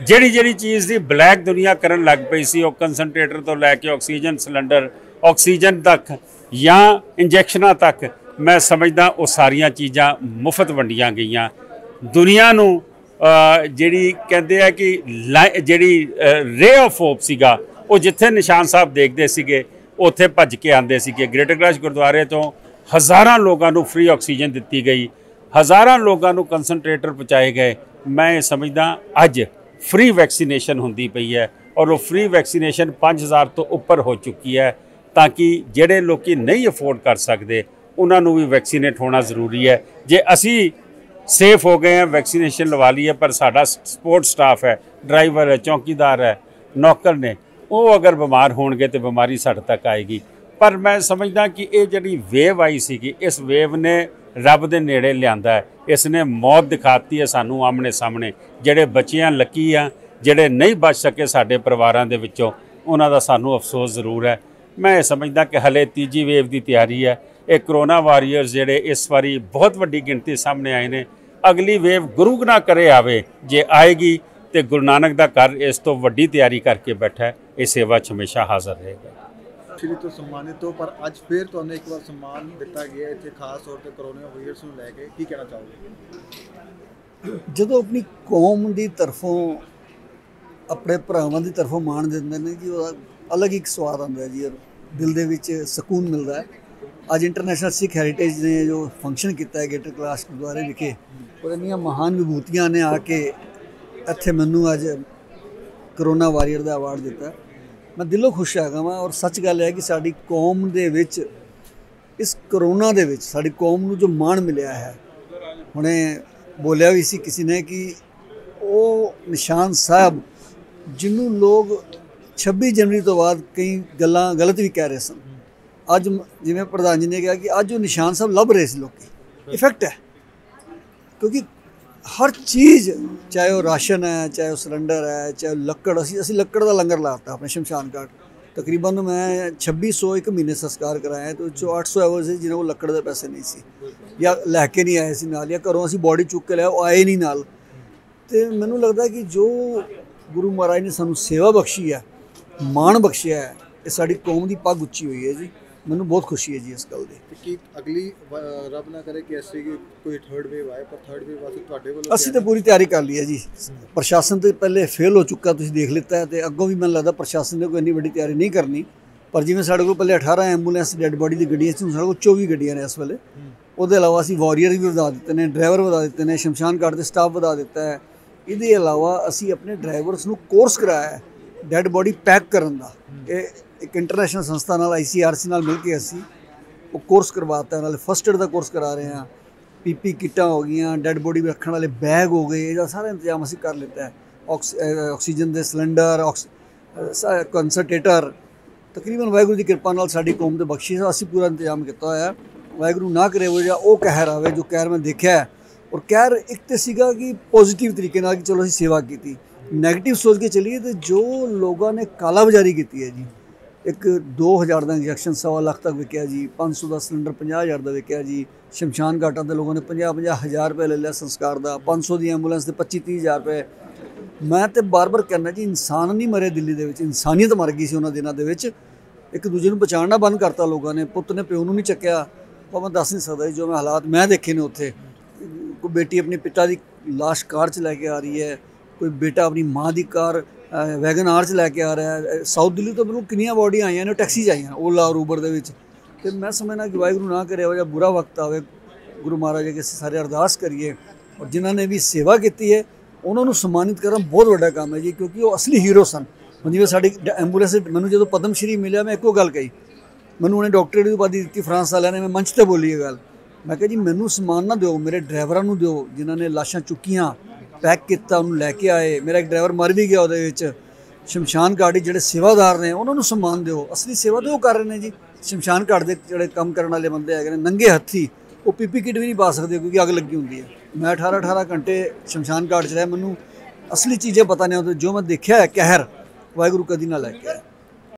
[SPEAKER 5] ਜਿਹੜੀ चीज़ की ब्लैक दुनिया करन लग पई सी, कंसनट्रेटर तो लैके ऑक्सीजन सिलेंडर ऑक्सीजन तक या इंजैक्शनां तक, मैं समझदा वो सारिया चीज़ां मुफ्त वंडियां गईयां। दुनिया नूं जिहड़ी कहते हैं कि जिहड़ी रे ऑफ होप सीगा वो जिथे निशान साहब देखते सीगे ਉੱਥੇ ਭੱਜ ਕੇ ਆਉਂਦੇ ਸੀ ਕਿ ਗ੍ਰੇਟਰ ਕੈਲਾਸ਼ ਗੁਰਦੁਆਰੇ ਤੋਂ ਹਜ਼ਾਰਾਂ ਲੋਕਾਂ ਨੂੰ ਫ੍ਰੀ ਆਕਸੀਜਨ ਦਿੱਤੀ ਗਈ, ਹਜ਼ਾਰਾਂ ਲੋਕਾਂ ਨੂੰ ਕੰਸਨਟ੍ਰੇਟਰ ਪਹੁੰਚਾਏ ਗਏ। ਮੈਂ ਇਹ ਸਮਝਦਾ ਅੱਜ ਫ੍ਰੀ ਵੈਕਸੀਨੇਸ਼ਨ ਹੁੰਦੀ ਪਈ ਹੈ ਔਰ ਉਹ ਫ੍ਰੀ ਵੈਕਸੀਨੇਸ਼ਨ 5000 ਤੋਂ ਉੱਪਰ ਹੋ ਚੁੱਕੀ ਹੈ, ਤਾਂ ਕਿ ਜਿਹੜੇ ਲੋਕੀ ਨਹੀਂ ਅਫੋਰਡ ਕਰ ਸਕਦੇ ਉਹਨਾਂ ਨੂੰ ਵੀ ਵੈਕਸੀਨੇਟ ਹੋਣਾ ਜ਼ਰੂਰੀ ਹੈ। ਜੇ ਅਸੀਂ ਸੇਫ ਹੋ ਗਏ हैं, वैक्सीनेशन लवा ली है, पर साडा सपोर्ट स्टाफ है, ड्राइवर है, चौकीदार है, नौकर ने, वो अगर बीमार होणगे तो बीमारी साडे तक आएगी। पर मैं समझदा कि ये जिहड़ी वेव आई सी, इस वेव ने रब दे नेड़े लिआंदा है, इसने मौत दिखाती है सानू आमने सामने। जिहड़े बच्चियां लकी आ, जिहड़े नहीं बच सके साडे परिवारां दे विचों, उन्हां दा सानू अफसोस जरूर है। मैं समझदा कि हले तीजी वेव की तैयारी है। ये करोना वारीयर्स जिहड़े इस बारी बहुत वड्डी गिनती सामने आए ने, अगली वेव गुरु ना करे आवे, जे आएगी तो गुरु नानक दा घर इस तो वड्डी तैयारी करके बैठा है, ये सेवा च हमेशा हाज़र रहेगा।
[SPEAKER 6] श्री तो सम्मानित हो, पर अज फिर तुहानूं एक बार सम्मान दिता गया इत्थे खास तौर पर करोना वारीयर्स नूं लैके की कहना चाहोगे?
[SPEAKER 8] ਜਦੋਂ ਆਪਣੀ ਕੌਮ ਦੀ ਤਰਫੋਂ ਆਪਣੇ ਭਰਾਵਾਂ ਦੀ ਤਰਫੋਂ ਮਾਣ ਦਿੰਦੇ ਨੇ ਜੀ, ਉਹਦਾ ਅਲੱਗ ਇੱਕ ਸਵਾਦ ਆਉਂਦਾ ਜੀ, ਦਿਲ ਦੇ ਵਿੱਚ ਸਕੂਨ ਮਿਲਦਾ ਹੈ। ਅੱਜ ਇੰਟਰਨੈਸ਼ਨਲ ਸਿੱਖ ਹੈਰੀਟੇਜ ਨੇ ਜੋ ਫੰਕਸ਼ਨ ਕੀਤਾ ਹੈ ਗ੍ਰੇਟਰ ਕੈਲਾਸ਼ ਗੁਰਦੁਆਰੇ ਵਿਖੇ, ਔਰ ਇੰਨੀਆਂ ਮਹਾਨ ਵਿਭੂਤੀਆਂ ਨੇ ਆ ਕੇ ਇੱਥੇ ਮੈਨੂੰ ਅੱਜ ਕਰੋਨਾ ਵਾਰੀਅਰ ਦਾ ਅਵਾਰਡ ਦਿੱਤਾ। ਮੈਂ ਦਿਲੋਂ ਖੁਸ਼ ਹੈਗਾ ਵਾਂ, ਔਰ ਸੱਚ ਗੱਲ ਹੈ ਕਿ ਸਾਡੀ ਕੌਮ ਦੇ ਵਿੱਚ ਇਸ ਕਰੋਨਾ ਦੇ ਵਿੱਚ ਸਾਡੀ ਕੌਮ ਨੂੰ ਜੋ ਮਾਣ ਮਿਲਿਆ ਹੈ, ਹੁਣੇ ਬੋਲਿਆ ਵੀ ਸੀ ਕਿਸੇ ਨੇ ਕਿ ਉਹ ਨਿਸ਼ਾਨ ਸਾਹਿਬ ਜਿਹਨੂੰ ਲੋਕ 26 ਜਨਵਰੀ ਤੋਂ ਬਾਅਦ ਕਈ ਗੱਲਾਂ ਗਲਤ ਵੀ ਕਹਿ ਰਹੇ ਸਨ, ਅੱਜ ਜਿਵੇਂ ਪ੍ਰਧਾਨ ਜੀ ਨੇ ਕਿਹਾ ਕਿ ਅੱਜ ਉਹ ਨਿਸ਼ਾਨ ਸਾਹਿਬ ਲੱਭ ਰਹੇ ਸੀ ਲੋਕੀ। ਇਫੈਕਟ ਹੈ, ਕਿਉਂਕਿ ਹਰ ਚੀਜ਼, ਚਾਹੇ ਉਹ ਰਾਸ਼ਨ ਹੈ, ਚਾਹੇ ਉਹ ਸਿਲੰਡਰ ਹੈ, ਚਾਹੇ ਲੱਕੜ, ਅਸੀਂ ਲੱਕੜ ਦਾ ਲੰਗਰ ਲਾਤਾ ਆਪਣੇ ਸ਼ਮਸ਼ਾਨ ਘਾਟ। ਤਕਰੀਬਨ ਮੈਂ 2600 ਇੱਕ ਮਹੀਨੇ ਸੰਸਕਾਰ ਕਰਾਇਆ, ਤੇ ਉਹ 'ਚੋਂ 800 ਐਵਰ ਸੀ ਜਿਹਨਾਂ ਕੋਲ ਲੱਕੜ ਦੇ ਪੈਸੇ ਨਹੀਂ ਸੀ, ਜਾਂ ਲੈ ਕੇ ਨਹੀਂ ਆਏ ਸੀ ਨਾਲ, ਜਾਂ ਘਰੋਂ ਅਸੀਂ ਬੋਡੀ ਚੁੱਕ ਕੇ ਲਿਆ, ਉਹ ਆਏ ਨਹੀਂ ਨਾਲ। ਤੇ ਮੈਨੂੰ ਲੱਗਦਾ ਕਿ ਜੋ ਗੁਰੂ ਮਹਾਰਾਜ ਨੇ ਸਾਨੂੰ ਸੇਵਾ ਬਖਸ਼ੀ ਹੈ, ਮਾਣ ਬਖਸ਼ਿਆ ਹੈ, ਇਹ ਸਾਡੀ ਕੌਮ ਦੀ ਪੱਗ ਉੱਚੀ ਹੋਈ ਹੈ ਜੀ। ਮੈਨੂੰ ਬਹੁਤ ਖੁਸ਼ੀ ਹੈ ਜੀ ਇਸ ਗੱਲ ਦੀ।
[SPEAKER 6] ਕਿ ਅਗਲੀ ਰੱਬ ਨਾ ਕਰੇ ਕਿ ਐਸੀ ਕੋਈ ਥਰਡ ਵੇਵ ਆਏ, ਪਰ ਥਰਡ ਵੇਵ ਵਾਸਤੇ ਤੁਹਾਡੇ ਵੱਲੋਂ
[SPEAKER 8] ਅਸੀਂ ਤਾਂ ਪੂਰੀ ਤਿਆਰੀ ਕਰ ਲਈ ਹੈ ਜੀ। ਪ੍ਰਸ਼ਾਸਨ ਤੇ ਪਹਿਲੇ ਫੇਲ ਹੋ ਚੁੱਕਾ, ਤੁਸੀਂ ਦੇਖ ਲਿੱਤਾ ਹੈ, ਤੇ ਅੱਗੋਂ ਵੀ ਮੈਨੂੰ ਲੱਗਦਾ ਪ੍ਰਸ਼ਾਸਨ ਨੇ ਕੋਈ ਇੰਨੀ ਵੱਡੀ ਤਿਆਰੀ ਨਹੀਂ ਕਰਨੀ। ਪਰ ਜਿਵੇਂ ਸਾਡੇ ਕੋਲ ਪਹਿਲੇ 18 ਐਂਬੂਲੈਂਸ ਡੈਡ ਬੋਡੀ ਦੀ ਗੱਡੀਆਂ ਸੀ, ਸਾਡੇ ਕੋਲ 24 ਗੱਡੀਆਂ ਨੇ ਇਸ ਵੇਲੇ। ਉਹਦੇ ਇਲਾਵਾ ਅਸੀਂ ਵਾਰੀਅਰ ਵੀ ਵਧਾ ਦਿੱਤੇ ਨੇ, ਡਰਾਈਵਰ ਵਧਾ ਦਿੱਤੇ ਨੇ, ਸ਼ਮਸ਼ਾਨ ਘਾਟ ਦੇ ਸਟਾਫ ਵਧਾ ਦਿੱਤਾ ਹੈ। ਇਹਦੇ ਇਲਾਵਾ ਅਸੀਂ ਆਪਣੇ ਡਰਾਈਵਰਸ ਨੂੰ ਕੋਰਸ ਕਰਾਇਆ ਹੈ ਡੈਡ ਬੋਡੀ ਪੈਕ ਕਰਨ ਦਾ। ਇਹ ਇੱਕ ਇੰਟਰਨੈਸ਼ਨਲ ਸੰਸਥਾ ਨਾਲ ICRC ਨਾਲ ਮਿਲ ਕੇ ਅਸੀਂ ਉਹ ਕੋਰਸ ਕਰਵਾਤਾ, ਨਾਲੇ ਫਸਟ ਏਡ ਦਾ ਕੋਰਸ ਕਰਾ ਰਹੇ ਹਾਂ। PP ਕਿੱਟਾਂ ਹੋ ਗਈਆਂ, ਡੈਡ ਬੋਡੀ ਰੱਖਣ ਵਾਲੇ ਬੈਗ ਹੋ ਗਏ, ਇਹਦਾ ਸਾਰਾ ਇੰਤਜ਼ਾਮ ਅਸੀਂ ਕਰ ਲਿੱਤਾ ਹੈ। ਆਕਸੀਜਨ ਦੇ ਸਿਲੰਡਰ, ਕੰਸਨਟ੍ਰੇਟਰ, ਤਕਰੀਬਨ ਵਾਹਿਗੁਰੂ ਦੀ ਕਿਰਪਾ ਨਾਲ ਸਾਡੀ ਕੌਮ ਦੇ ਬਖਸ਼ਿਸ਼ ਅਸੀਂ ਪੂਰਾ ਇੰਤਜ਼ਾਮ ਕੀਤਾ ਹੋਇਆ। ਵਾਹਿਗੁਰੂ ਨਾ ਕਰੇ ਉਹ ਜਿਹੜਾ ਉਹ ਕਹਿਰ ਆਵੇ ਜੋ ਕਹਿਰ ਮੈਂ ਦੇਖਿਆ। ਔਰ ਕਹਿਰ ਇੱਕ ਤਾਂ ਸੀਗਾ ਕਿ ਪੋਜ਼ੀਟਿਵ ਤਰੀਕੇ ਨਾਲ ਕਿ ਚਲੋ ਅਸੀਂ ਸੇਵਾ ਕੀਤੀ, ਨੈਗੇਟਿਵ ਸੋਚ ਕੇ ਚੱਲੀਏ ਤੇ ਜੋ ਲੋਕਾਂ ਨੇ ਕਾਲਾਬਾਜ਼ਾਰੀ ਕੀਤੀ ਹੈ ਜੀ। ਇੱਕ 2000 ਦਾ ਇੰਜੈਕਸ਼ਨ 1.25 ਲੱਖ ਤੱਕ ਵਿਕਿਆ ਜੀ, 500 ਦਾ ਸਿਲੰਡਰ 50000 ਦਾ ਵਿਕਿਆ ਜੀ। ਸ਼ਮਸ਼ਾਨ ਘਾਟਾਂ ਦੇ ਲੋਕਾਂ ਨੇ 50-50 ਰੁਪਏ ਲੈ ਲਿਆ ਸੰਸਕਾਰ ਦਾ, 500 ਦੀ ਐਂਬੂਲੈਂਸ ਦੇ 25-30 ਰੁਪਏ। ਮੈਂ ਤਾਂ ਬਾਰ-ਬਾਰ ਕਹਿਣਾ ਜੀ, ਇਨਸਾਨ ਨਹੀਂ ਮਰੇ ਦਿੱਲੀ ਦੇ ਵਿੱਚ, ਇਨਸਾਨੀਅਤ ਮਰ ਗਈ ਸੀ ਉਹਨਾਂ ਦਿਨਾਂ ਦੇ ਵਿੱਚ। ਇੱਕ ਦੂਜੇ ਨੂੰ ਪਛਾਣਨਾ ਬੰਦ ਕਰਤਾ ਲੋਕਾਂ ਨੇ, ਪੁੱਤ ਨੇ ਪਿਓ ਨੂੰ ਨਹੀਂ ਚੱਕਿਆ। ਪਰ ਮੈਂ ਦੱਸ ਨਹੀਂ ਸਕਦਾ ਜੋ ਮੈਂ ਹਾਲਾਤ ਮੈਂ ਦੇਖੇ ਨੇ ਉੱਥੇ। ਕੋਈ ਬੇਟੀ ਆਪਣੀ ਪਿਤਾ ਦੀ ਲਾਸ਼ ਕਾਰ 'ਚ ਲੈ ਕੇ ਆ ਰਹੀ ਹੈ, ਕੋਈ ਬੇਟਾ ਆਪਣੀ ਮਾਂ ਦੀ ਕਾਰ ਵੈਗਨ ਆਰ 'ਚ ਲੈ ਕੇ ਆ ਰਿਹਾ ਹੈ। ਸਾਊਥ ਦਿੱਲੀ ਤੋਂ ਮੈਨੂੰ ਕਿੰਨੀਆਂ ਬੋਡੀਆਂ ਆਈਆਂ ਨੇ ਟੈਕਸੀ 'ਚ ਆਈਆਂ, ਓਲਾ ਔਰ ਊਬਰ ਦੇ ਵਿੱਚ। ਅਤੇ ਮੈਂ ਸਮਝਦਾ ਕਿ ਵਾਹਿਗੁਰੂ ਨਾ ਕਰੇ ਇਹੋ ਜਿਹਾ ਬੁਰਾ ਵਕਤ ਆਵੇ। ਗੁਰੂ ਮਹਾਰਾਜ ਅੱਗੇ ਅਸੀਂ ਸਾਰੇ ਅਰਦਾਸ ਕਰੀਏ, ਔਰ ਜਿਨ੍ਹਾਂ ਨੇ ਵੀ ਸੇਵਾ ਕੀਤੀ ਹੈ ਉਹਨਾਂ ਨੂੰ ਸਨਮਾਨਿਤ ਕਰਨਾ ਬਹੁਤ ਵੱਡਾ ਕੰਮ ਹੈ ਜੀ, ਕਿਉਂਕਿ ਉਹ ਅਸਲੀ ਹੀਰੋ ਸਨ। ਹੁਣ ਜਿਵੇਂ ਸਾਡੀ ਐਂਬੂਲੈਂਸ, ਮੈਨੂੰ ਜਦੋਂ ਪਦਮ ਸ਼੍ਰੀ ਮਿਲਿਆ ਮੈਂ ਇੱਕੋ ਗੱਲ ਕਹੀ, ਮੈਨੂੰ ਉਹਨੇ ਡਾਕਟਰੇਟ ਦੀ ਉਪਾਧੀ ਦਿੱਤੀ ਫਰਾਂਸ ਵਾਲਿਆਂ ਨੇ। ਮੈਂ ਮੰਚ 'ਤੇ ਬੋਲੀ ਇਹ ਗੱਲ, ਮੈਂ ਕਿਹਾ ਜੀ ਮੈਨੂੰ ਸਨਮਾਨ ਨਾ ਦਿਓ, ਮੇਰੇ ਡਰਾਈਵਰਾਂ ਨੂੰ ਦਿਓ ਜਿਨ੍ਹਾਂ ਨੇ ਲਾਸ਼ਾਂ ਚੁੱਕੀਆਂ, ਪੈਕ ਕੀਤਾ, ਉਹਨੂੰ ਲੈ ਕੇ ਆਏ। ਮੇਰਾ ਇੱਕ ਡਰਾਈਵਰ ਮਰ ਵੀ ਗਿਆ ਉਹਦੇ ਵਿੱਚ। ਸ਼ਮਸ਼ਾਨ ਘਾਟ ਜਿਹੜੇ ਸੇਵਾਦਾਰ ਨੇ ਉਹਨਾਂ ਨੂੰ ਸਨਮਾਨ ਦਿਓ, ਅਸਲੀ ਸੇਵਾ ਤਾਂ ਉਹ ਕਰ ਰਹੇ ਨੇ ਜੀ। ਸ਼ਮਸ਼ਾਨ ਘਾਟ ਦੇ ਜਿਹੜੇ ਕੰਮ ਕਰਨ ਵਾਲੇ ਬੰਦੇ ਹੈਗੇ ਨੇ ਨੰਗੇ ਹੱਥੀ, ਉਹ PP ਕਿੱਟ ਵੀ ਨਹੀਂ ਪਾ ਸਕਦੇ ਕਿਉਂਕਿ ਅੱਗ ਲੱਗੀ ਹੁੰਦੀ ਹੈ। ਮੈਂ 18 ਘੰਟੇ ਸ਼ਮਸ਼ਾਨ ਘਾਟ 'ਚ ਰਿਹਾ, ਮੈਨੂੰ ਅਸਲੀ ਚੀਜ਼ਾਂ ਪਤਾ ਨਹੀਂ ਹੁੰਦੀਆਂ। ਜੋ ਮੈਂ ਦੇਖਿਆ ਹੈ ਕਹਿਰ, ਵਾਹਿਗੁਰੂ ਕਦੀ ਨਾ ਲੈ ਕੇ ਆਇਆ।